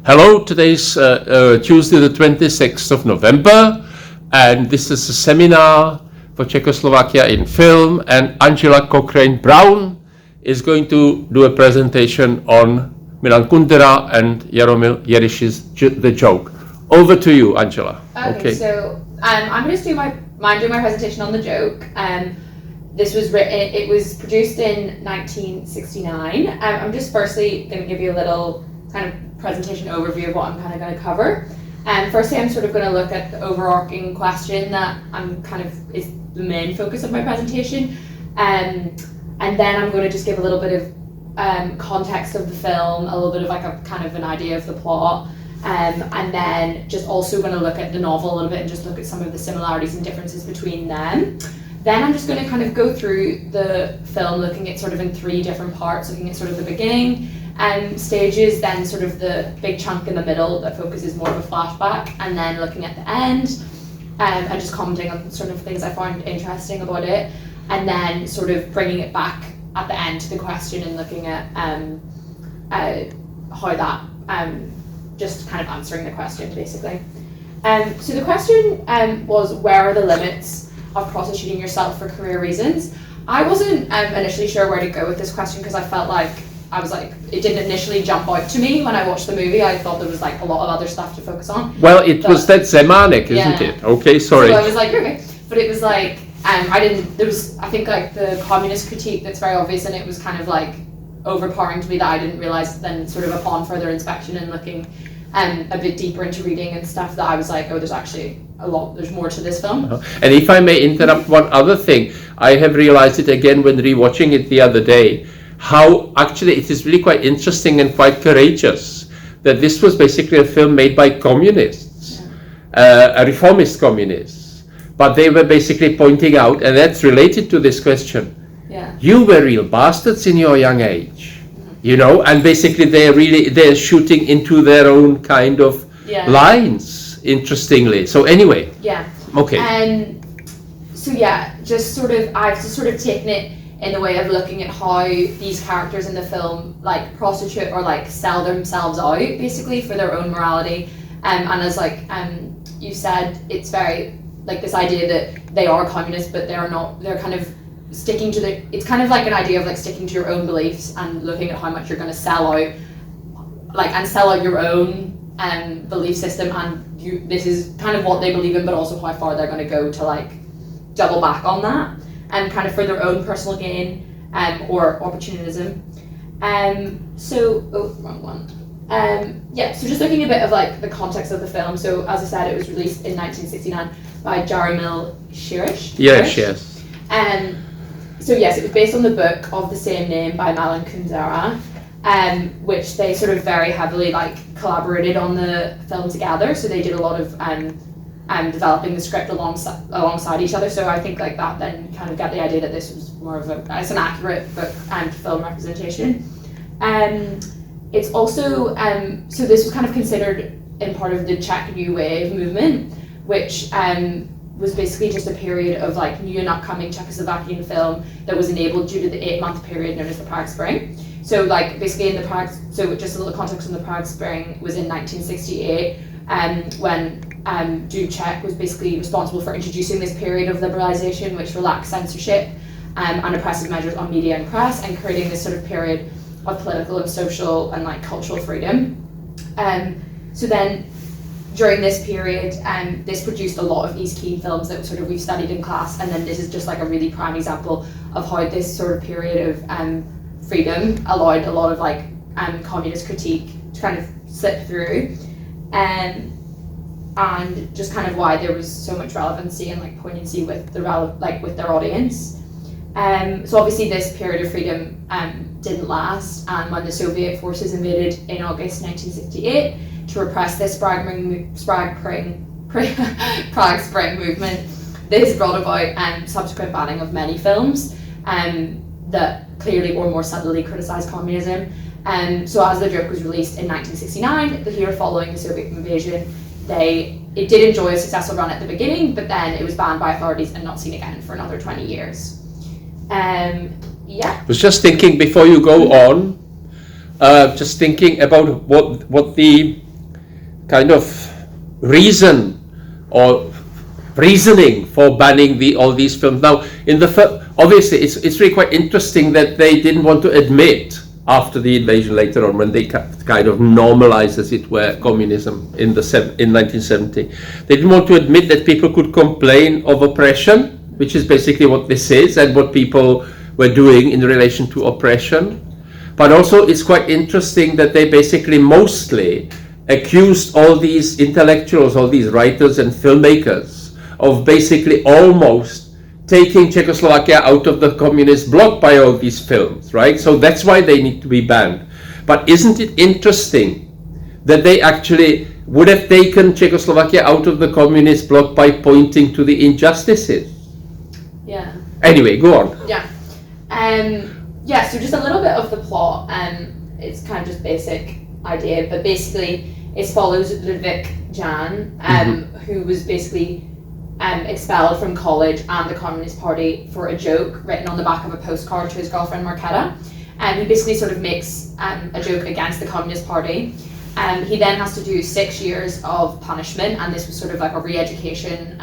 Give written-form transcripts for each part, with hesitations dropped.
Hello, today's Tuesday the 26th of November, and this is a seminar for Czechoslovakia in film, and Angela Cochrane-Brown is going to do a presentation on Milan Kundera and Jaromil Jeriš's The Joke. Over to you, Angela. Okay. So I'm going to do my presentation on The Joke. This was written, it was produced in 1969. I'm just firstly going to give you a little kind of presentation overview of what I'm kind of going to cover. Firstly, I'm sort of going to look at the overarching question that is the main focus of my presentation. And then I'm going to just give a little bit of context of the film, a little bit of like a kind of an idea of the plot. And then just also going to look at the novel a little bit and just look at some of the similarities and differences between them. Then I'm just going to kind of go through the film, looking at sort of in three different parts, looking at sort of the beginning stages, then sort of the big chunk in the middle that focuses more of a flashback, and then looking at the end, and just commenting on sort of things I found interesting about it, and then sort of bringing it back at the end to the question and looking at how that, just kind of answering the question basically. So the question was, where are the limits of prostituting yourself for career reasons? I wasn't initially sure where to go with this question because I felt like it didn't initially jump out to me when I watched the movie. I thought there was like a lot of other stuff to focus on. Well, it was that Zemanek, isn't it? Okay, sorry. So I was like, okay, but it was like I think like the communist critique that's very obvious, and it was kind of like overpowering to me that I didn't realize then sort of upon further inspection and looking a bit deeper into reading and stuff that I was like, oh, there's actually there's more to this film. And if I may interrupt one other thing, I have realized it again when rewatching it the other day, how actually it is really quite interesting and quite courageous that this was basically a film made by communists, a reformist communists, but they were basically pointing out, and that's related to this question, you were real bastards in your young age, you know, and basically they're shooting into their own kind of lines, interestingly. So anyway. Yeah. Okay. So yeah, I've just sort of taken it in the way of looking at how these characters in the film like prostitute or like sell themselves out basically for their own morality. And as like you said, it's very like this idea that they are communists, but they're not. They're kind of sticking to it's kind of like an idea of like sticking to your own beliefs and looking at how much you're going to sell out your own belief system, and this is kind of what they believe in, but also how far they're going to go to like double back on that and kind of for their own personal gain or opportunism. Wrong one. So just looking a bit of like the context of the film. So as I said, it was released in 1969 by Jaromil Jeriš. Yes. So yes, it was based on the book of the same name by Milan Kundera, which they sort of very heavily like collaborated on the film together. So they did a lot of developing the script alongside each other. So I think like that then kind of got the idea that this was more of it's an accurate book and film representation. It's also so this was kind of considered in part of the Czech New Wave movement, which was basically just a period of like new and upcoming Czechoslovakian film that was enabled due to the 8-month period known as the Prague Spring. So like basically so just a little context on the Prague Spring was in 1968, when Czech was basically responsible for introducing this period of liberalization, which relaxed censorship and oppressive measures on media and press, and creating this sort of period of political and social and like cultural freedom. So then during this period, this produced a lot of these key films that sort of we've studied in class, and then this is just like a really prime example of how this sort of period of freedom allowed a lot of like communist critique to kind of slip through, and just kind of why there was so much relevancy and like poignancy with with their audience. So obviously this period of freedom didn't last, and when the Soviet forces invaded in August 1968 to repress this Prague Spring movement, this brought about subsequent banning of many films that clearly or more subtly criticised communism. So as The Joke was released in 1969, the year following the Soviet invasion, it did enjoy a successful run at the beginning, but then it was banned by authorities and not seen again for another 20 years. I was just thinking before you go on, just thinking about what the kind of reason or reasoning for banning all these films. Now, in the obviously, it's really quite interesting that they didn't want to admit after the invasion later on, when they kind of normalized, as it were, communism in 1970. They didn't want to admit that people could complain of oppression, which is basically what this is, and what people were doing in relation to oppression. But also, it's quite interesting that they basically mostly accused all these intellectuals, all these writers and filmmakers of basically almost taking Czechoslovakia out of the communist bloc by all these films, right? So that's why they need to be banned. But isn't it interesting that they actually would have taken Czechoslovakia out of the communist bloc by pointing to the injustices? Yeah. Anyway, go on. Yeah. Yeah, so just a little bit of the plot. It's kind of just basic idea, but basically it follows Ludwig Jan, who was basically expelled from college and the Communist Party for a joke written on the back of a postcard to his girlfriend Marketa. He basically sort of makes a joke against the Communist Party. He then has to do 6 years of punishment, and this was sort of like a re-education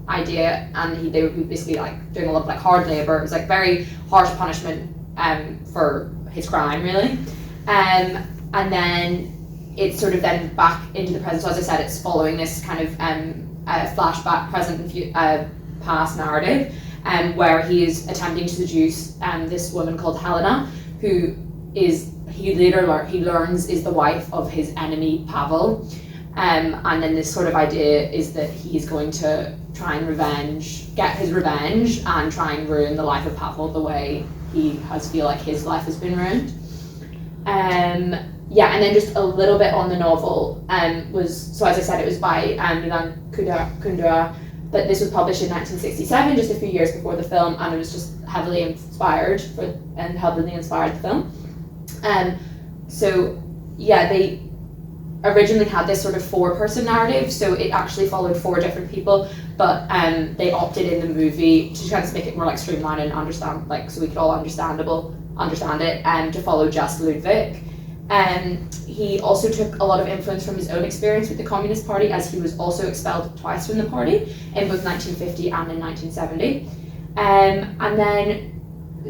idea, and they would be basically like doing a lot of like hard labour. It was like very harsh punishment for his crime, really. And then it's sort of then back into the present. So as I said, it's following this kind of flashback, present and past narrative, where he is attempting to seduce this woman called Helena, who is he learns is the wife of his enemy Pavel, and then this sort of idea is that he's going to try and get his revenge and try and ruin the life of Pavel the way he feel like his life has been ruined. Yeah, and then just a little bit on the novel so as I said, it was by Milan Kundera, but this was published in 1967, just a few years before the film, and it was just heavily inspired the film. So yeah, they originally had this sort of 4-person narrative, so it actually followed 4 different people, but they opted in the movie to try to make it more like streamlined and understand, like, so we could all understand it, and to follow just Ludwig. He also took a lot of influence from his own experience with the Communist Party, as he was also expelled twice from the party in both 1950 and in 1970. And then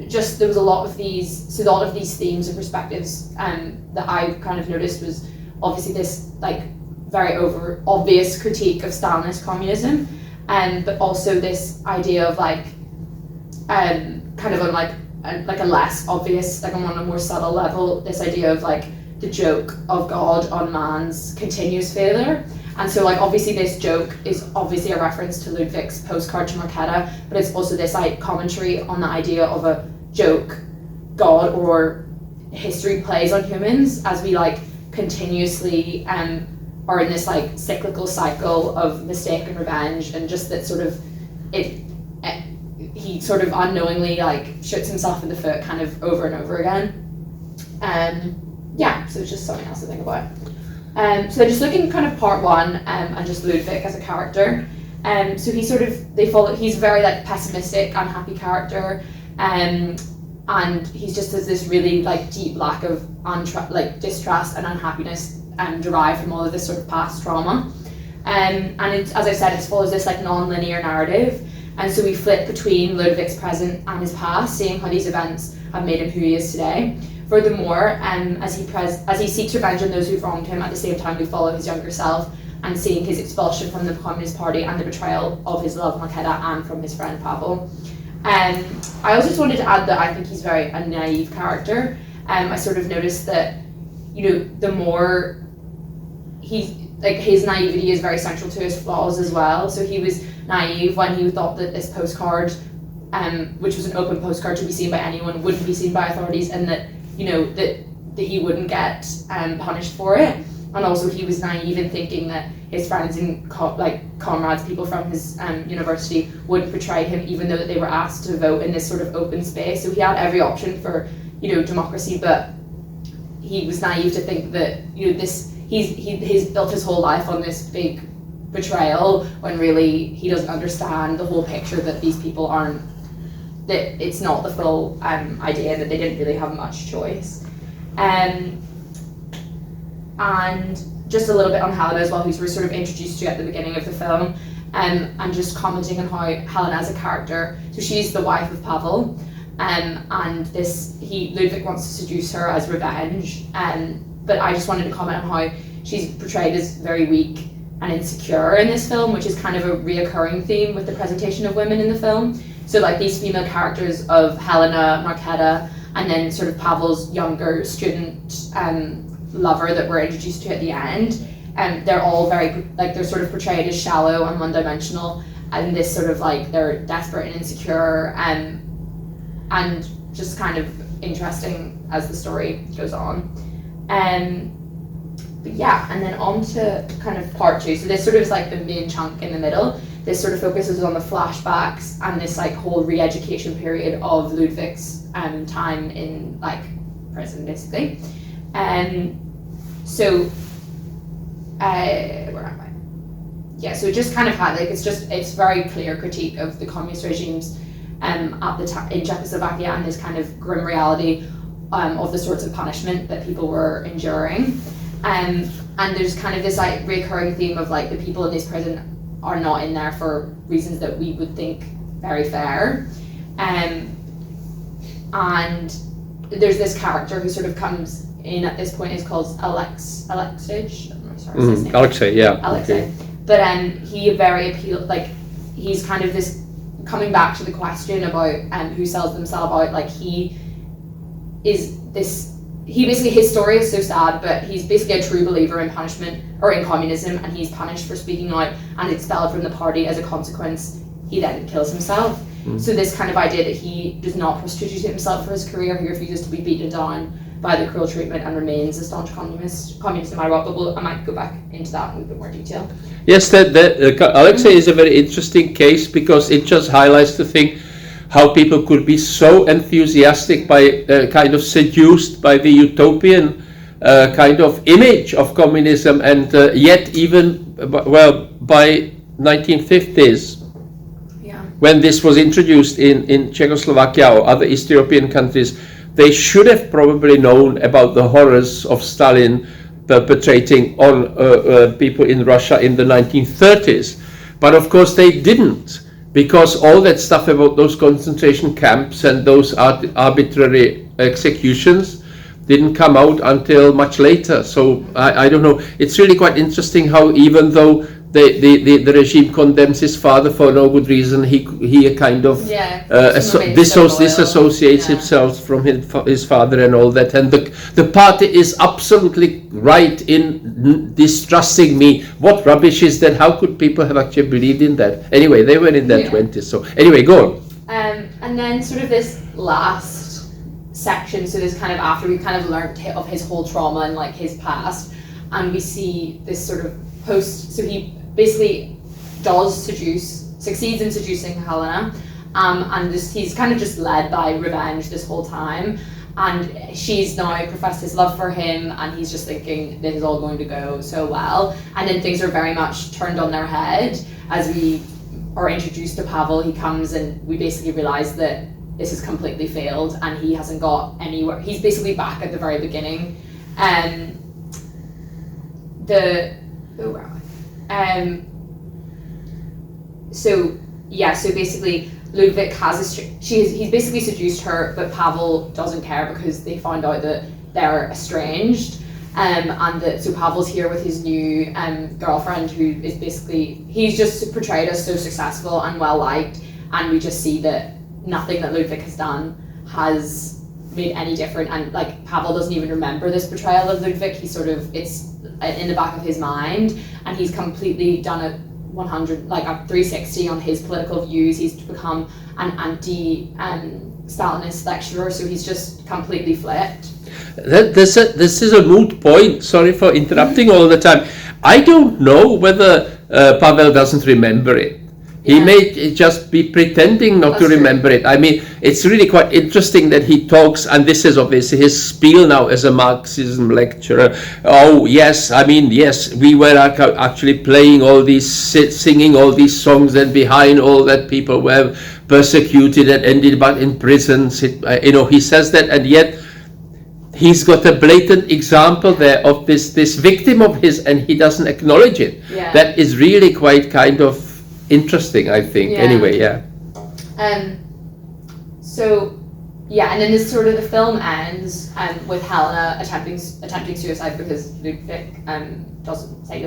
just there was a lot of these themes and perspectives that I kind of noticed was obviously this like very obvious critique of Stalinist communism, but also this idea of like kind of on like a less obvious, like on a more subtle level, this idea of like the joke of God on man's continuous failure. And so like obviously this joke is obviously a reference to Ludwig's postcard to Marketa, but it's also this like commentary on the idea of a joke God or history plays on humans as we like continuously are in this like cyclical cycle of mistake and revenge, and just that sort of he sort of unknowingly like shoots himself in the foot kind of over and over again. Yeah, so it's just something else to think about. So just looking kind of part 1 and just Ludwig as a character. So he's a very like pessimistic, unhappy character, and he just has this really like deep lack of distrust and unhappiness derived from all of this sort of past trauma. And as I said, it follows this like non-linear narrative. And so we flip between Ludwig's present and his past, seeing how these events have made him who he is today. Furthermore, as he seeks revenge on those who've wronged him, at the same time we follow his younger self and seeing his expulsion from the Communist Party and the betrayal of his love Marketa and from his friend Pavel. I also just wanted to add that I think he's a naive character. I sort of noticed that, the more his naivety is very central to his flaws as well. So he was naive when he thought that this postcard, which was an open postcard to be seen by anyone, wouldn't be seen by authorities, and that that he wouldn't get punished for it. And also he was naive in thinking that his friends and comrades, people from his university, wouldn't betray him, even though that they were asked to vote in this sort of open space. So he had every option for democracy, but he was naive to think that he's built his whole life on this big betrayal, when really he doesn't understand the whole picture, that these people that it's not the full idea, that they didn't really have much choice. And just a little bit on Helena as well, who's we're sort of introduced to at the beginning of the film, and just commenting on how Helena as a character. So she's the wife of Pavel, and Ludwig wants to seduce her as revenge. But I just wanted to comment on how she's portrayed as very weak and insecure in this film, which is kind of a reoccurring theme with the presentation of women in the film. So like these female characters of Helena, Marketa, and then sort of Pavel's younger student lover that we're introduced to at the end, and they're all very, like, they're sort of portrayed as shallow and one-dimensional, and this sort of like they're desperate and insecure, and just kind of interesting as the story goes on. But yeah, and then on to kind of part two. So this sort of is like the main chunk in the middle. This sort of focuses on the flashbacks and this like whole re-education period of Ludwig's time in like prison, basically. So where am I? Yeah, so it just kind of had like it's very clear critique of the communist regimes at the time in Czechoslovakia, and this kind of grim reality of the sorts of punishment that people were enduring. And there's kind of this like recurring theme of like the people in this prison are not in there for reasons that we would think very fair. And there's this character who sort of comes in at this point, is called Alexei. I'm sorry, his name. Alexei, yeah. Alexei. Okay. But he very he's kind of this coming back to the question about who sells themselves out. Like he basically, his story is so sad, but he's basically a true believer in punishment or in communism, and he's punished for speaking out and expelled from the party. As a consequence, he then kills himself. So this kind of idea that he does not prostitute himself for his career, he refuses to be beaten down by the cruel treatment and remains a staunch communist no matter what. But I might go back into that in a little bit more detail. Yes, Alexei is a very interesting case, because it just highlights the thing how people could be so enthusiastic by kind of seduced by the utopian kind of image of communism, and yet even by 1950s, when this was introduced in Czechoslovakia or other East European countries, they should have probably known about the horrors of Stalin perpetrating on people in Russia in the 1930s. But of course they didn't, because all that stuff about those concentration camps and those arbitrary executions didn't come out until much later. So I don't know. It's really quite interesting how, even though the regime condemns his father for no good reason, he kind of disassociates himself from his father and all that. And the party is absolutely right in distrusting me. What rubbish is that? How could people have actually believed in that? Anyway, they were in their 20s. So anyway, go on. And then sort of this last section, so this kind of after we've kind of learned of his whole trauma and like his past, and we see this sort of post, so he basically succeeds in seducing Helena, and he's kind of just led by revenge this whole time, and she's now professed his love for him, and he's just thinking this is all going to go so well, and then things are very much turned on their head as we are introduced to Pavel. He comes and we basically realize that this has completely failed and he hasn't got anywhere. He's basically back at the very beginning. So basically Ludwig he's basically seduced her, but Pavel doesn't care because they found out that they're estranged, so Pavel's here with his new girlfriend, who is basically, he's just portrayed as so successful and well liked, and we just see that nothing that Ludwig has done has made any different, and like Pavel doesn't even remember this portrayal of Ludwig. He sort of, it's in the back of his mind, and he's completely done a 360 on his political views. He's become an anti-Stalinist lecturer, so he's just completely flipped. This is a moot point. Sorry for interrupting all the time. I don't know whether Pavel doesn't remember it. He may just be pretending not to remember it. I mean, it's really quite interesting that he talks, and this is obviously his spiel now as a Marxism lecturer. Oh, yes, I mean, yes, we were actually playing all these, singing all these songs, and behind all that people were persecuted and ended up in prisons. He says that, and yet he's got a blatant example there of this victim of his, and he doesn't acknowledge it. Yeah. That is really quite kind of interesting, I think. Yeah. Anyway, yeah. So, yeah, and then this sort of the film ends with Helena attempting suicide because Ludwig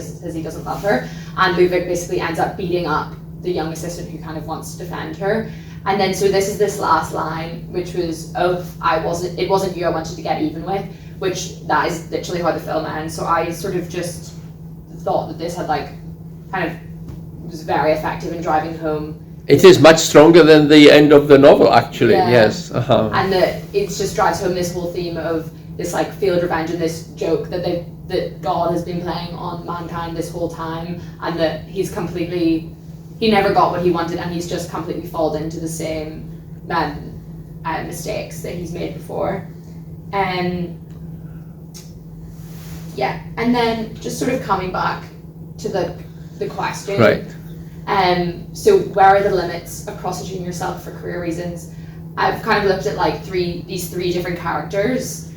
says he doesn't love her, and Ludwig basically ends up beating up the young assistant who kind of wants to defend her. And then so this last line, which was it wasn't you I wanted to get even with, which that is literally how the film ends. So I sort of just thought that this had like kind of was very effective in driving home. It is much stronger than the end of the novel, actually. Yeah. Yes. Uh-huh. And that it just drives home this whole theme of this like field revenge and this joke that God has been playing on mankind this whole time, and that he never got what he wanted, and he's just completely fallen into the same mistakes that he's made before. Yeah, and then just sort of coming back to the question. Right. So where are the limits of prostituting yourself for career reasons? I've kind of looked at like these three different characters,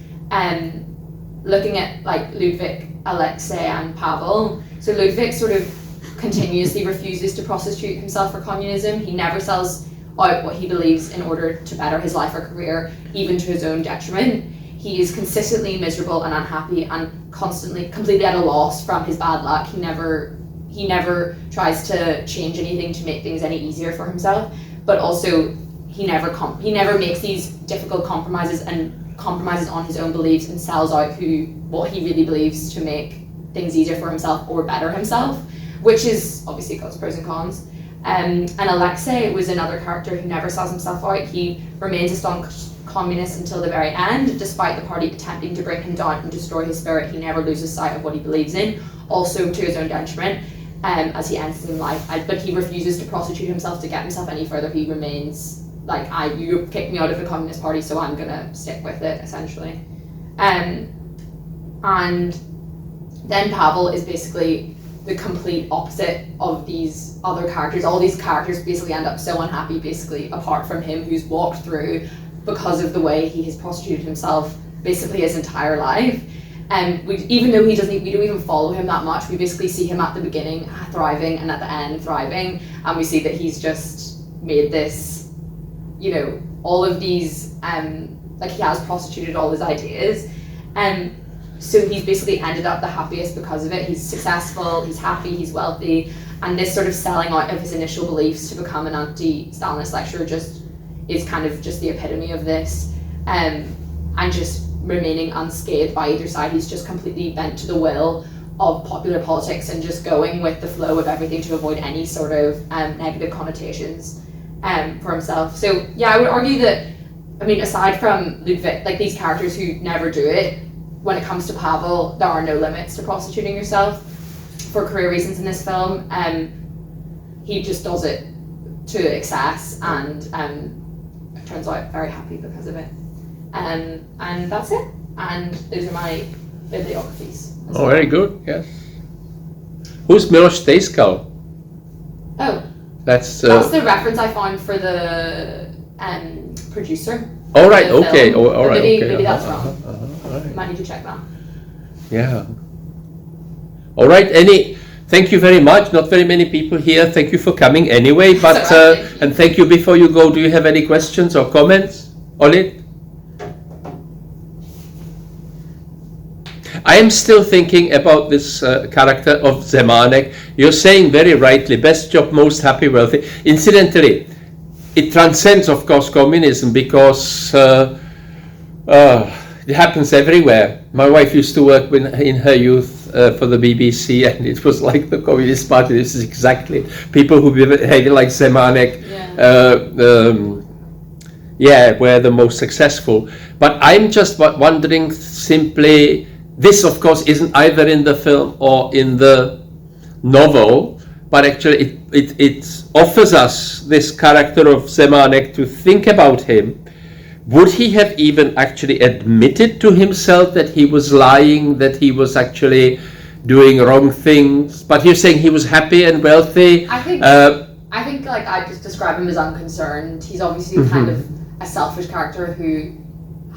looking at like Ludwig, Alexei, and Pavel. So Ludwig sort of continuously refuses to prostitute himself for communism. He never sells out what he believes in order to better his life or career, even to his own detriment. He is consistently miserable and unhappy and constantly completely at a loss from his bad luck. He never tries to change anything to make things any easier for himself, but also he never makes these difficult compromises on his own beliefs and sells out what he really believes to make things easier for himself or better himself, which is obviously got its pros and cons. And Alexei was another character who never sells himself out. He remains a staunch communist until the very end, despite the party attempting to bring him down and destroy his spirit. He never loses sight of what he believes in, also to his own detriment, as he ends his own life. But he refuses to prostitute himself to get himself any further. He remains like, you kicked me out of the Communist Party, so I'm gonna stick with it, essentially. And then Pavel is basically the complete opposite of these other characters. All these characters basically end up so unhappy, basically, apart from him, who's walked through because of the way he has prostituted himself basically his entire life. And even though we don't even follow him that much, we basically see him at the beginning thriving and at the end thriving, and we see that he's just made this, all of these, like he has prostituted all his ideas, and so he's basically ended up the happiest because of it. He's successful, he's happy, he's wealthy, and this sort of selling out of his initial beliefs to become an anti-Stalinist lecturer is kind of just the epitome of this, and just remaining unscathed by either side. He's just completely bent to the will of popular politics and just going with the flow of everything to avoid any sort of negative connotations for himself. So yeah, I would argue that, aside from Ludwig, like these characters who never do it, when it comes to Pavel, there are no limits to prostituting yourself for career reasons in this film. He just does it to excess and turns out very happy because of it. And that's it. And those are my bibliographies. Oh, very good, yes. Who's Miloš Tejskal? Oh, that's the reference I found for the producer. All right, okay. Film. All right, maybe, okay. Maybe that's wrong. All right. Might need to check that. Yeah. All right. Thank you very much. Not very many people here. Thank you for coming anyway. But and thank you. Before you go, do you have any questions or comments on it? I am still thinking about this character of Zemanek. You're saying very rightly, best job, most happy, wealthy. Incidentally, it transcends, of course, communism, because it happens everywhere. My wife used to work in her youth for the BBC, and it was like the Communist Party. This is exactly people who behave like Zemanek. Were the most successful. But I'm just wondering simply, this of course isn't either in the film or in the novel, but actually it offers us this character of Zemanek to think about him. Would he have even actually admitted to himself that he was lying, that he was actually doing wrong things? But you're saying he was happy and wealthy. I think like I just describe him as unconcerned. He's obviously kind of a selfish character who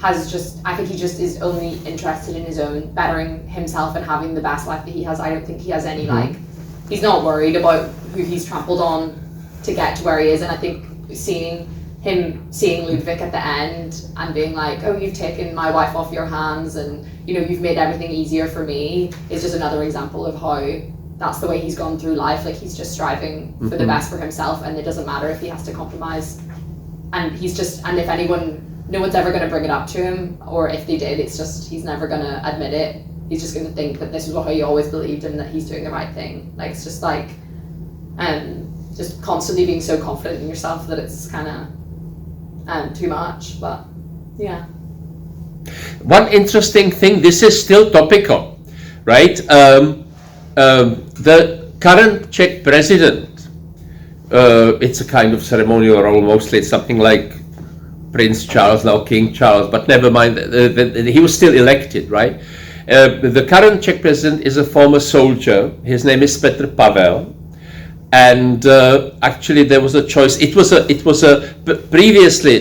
I think he just is only interested in his own, bettering himself and having the best life that he has. I don't think he has any, like, he's not worried about who he's trampled on to get to where he is. And I think seeing Ludwig at the end and being like, oh, you've taken my wife off your hands and, you know, you've made everything easier for me, is just another example of how that's the way he's gone through life. Like, he's just striving for the best for himself, and it doesn't matter if he has to compromise. And and if anyone, no one's ever going to bring it up to him, or if they did, it's just, he's never going to admit it. He's just going to think that this is what he always believed and that he's doing the right thing. Like, it's just like, just constantly being so confident in yourself that it's kind of too much. But yeah. One interesting thing, this is still topical, right? The current Czech president, it's a kind of ceremonial role, mostly it's something like Prince Charles, now King Charles, but never mind, he was still elected, right? The current Czech president is a former soldier. His name is Petr Pavel, and actually there was a choice. Previously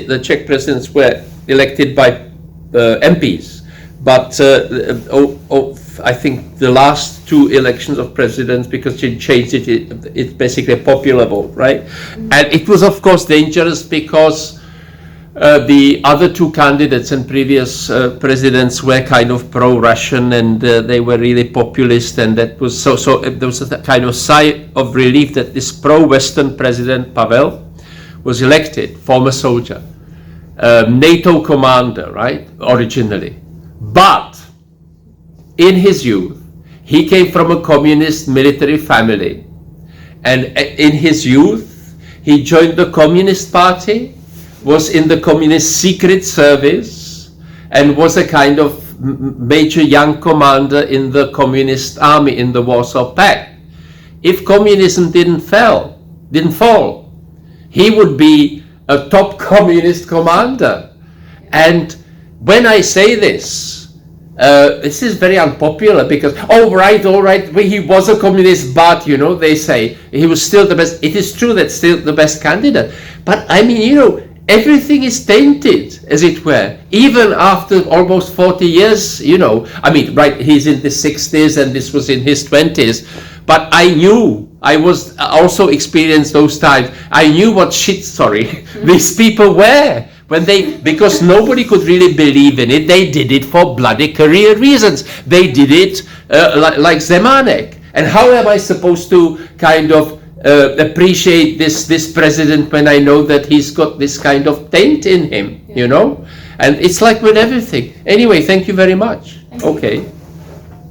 the Czech presidents were elected by MPs, but I think the last two elections of presidents, because she changed it's basically a popular vote, right? And it was of course dangerous because the other two candidates and previous presidents were kind of pro-Russian, and they were really populist, and that was so there was a kind of sigh of relief that this pro-Western president Pavel was elected, former soldier, NATO commander, right, originally. But in his youth, he came from a communist military family, and in his youth, he joined the Communist Party, was in the Communist Secret Service, and was a kind of major young commander in the Communist army in the Warsaw Pact. If communism didn't fall, he would be a top communist commander. And when I say this is very unpopular because, all right, he was a communist, but, you know, they say he was still the best. It is true that still the best candidate. But I mean, you know, everything is tainted, as it were, even after almost 40 years, you know. I mean, right, he's in the 60s and this was in his 20s. But I was also experienced those times. I knew what these people were. Because nobody could really believe in it, they did it for bloody career reasons. They did it like Zemanek. And how am I supposed to kind of appreciate this president when I know that he's got this kind of taint in him, you know? And it's like with everything. Anyway, thank you very much. Okay.